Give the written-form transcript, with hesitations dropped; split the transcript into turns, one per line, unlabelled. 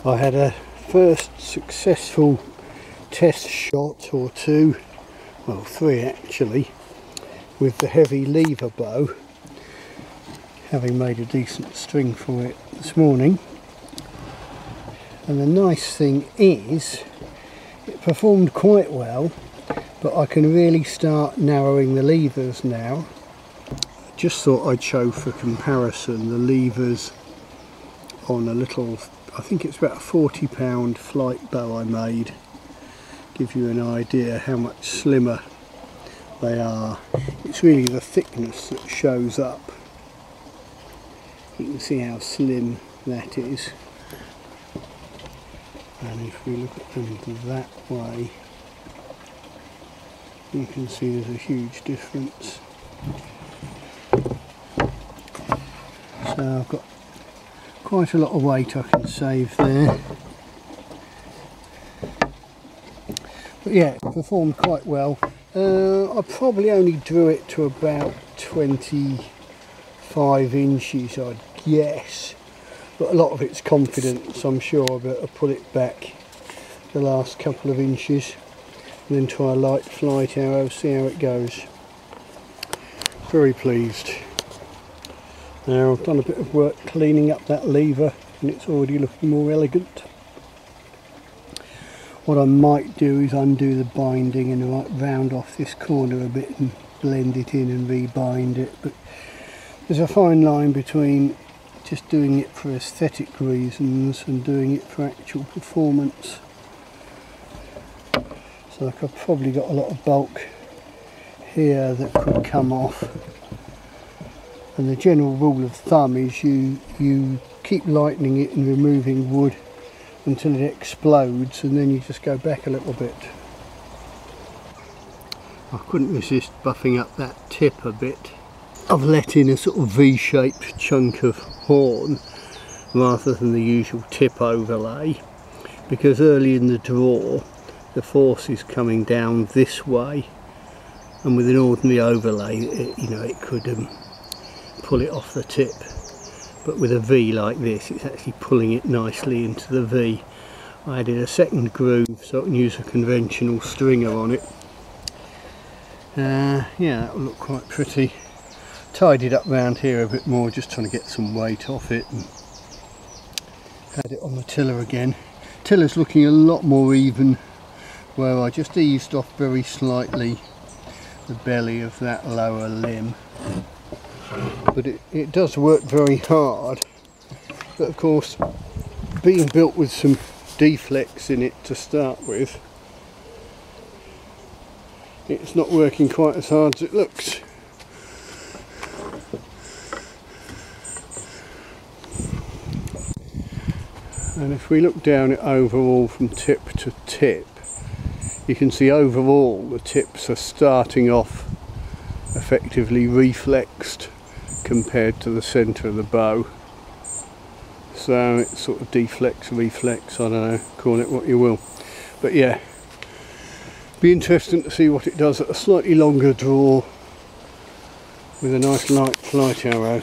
I had a first successful test shot or two, well 3 actually, with the heavy lever bow, having made a decent string for it this morning. And the nice thing is it performed quite well, but I can really start narrowing the levers now. Just thought I'd show for comparison the levers on a little, I think it's about a £40 flight bow I made. Give you an idea how much slimmer they are. It's really the thickness that shows up. You can see how slim that is. And if we look at them that way, you can see there's a huge difference. So I've got quite a lot of weight I can save there. But yeah, it performed quite well. I probably only drew it to about 25 inches, I'd guess. But a lot of it's confidence, I'm sure, but I'll pull it back the last couple of inches and then try a light flight arrow, see how it goes. Very pleased. Now I've done a bit of work cleaning up that lever and it's already looking more elegant. What I might do is undo the binding and round off this corner a bit and blend it in and rebind it, but there's a fine line between just doing it for aesthetic reasons and doing it for actual performance. So like I've probably got a lot of bulk here that could come off, and the general rule of thumb is you keep lightening it and removing wood until it explodes, and then you just go back a little bit. I couldn't resist buffing up that tip a bit. I've let in a sort of V-shaped chunk of horn rather than the usual tip overlay, because early in the draw the force is coming down this way, and with an ordinary overlay it could pull it off the tip, but with a V like this it's actually pulling it nicely into the V. I added a second groove so I can use a conventional stringer on it. Yeah, that will look quite pretty. Tidied up round here a bit more, just trying to get some weight off it, and had it on the tiller again. Tiller's looking a lot more even, where I just eased off very slightly the belly of that lower limb. But it does work very hard, but of course being built with some deflex in it to start with, it's not working quite as hard as it looks. And if we look down it overall from tip to tip, you can see overall the tips are starting off effectively reflexed compared to the centre of the bow. So it's sort of deflex, reflex, I don't know, call it what you will. But yeah, be interesting to see what it does at a slightly longer draw with a nice light flight arrow.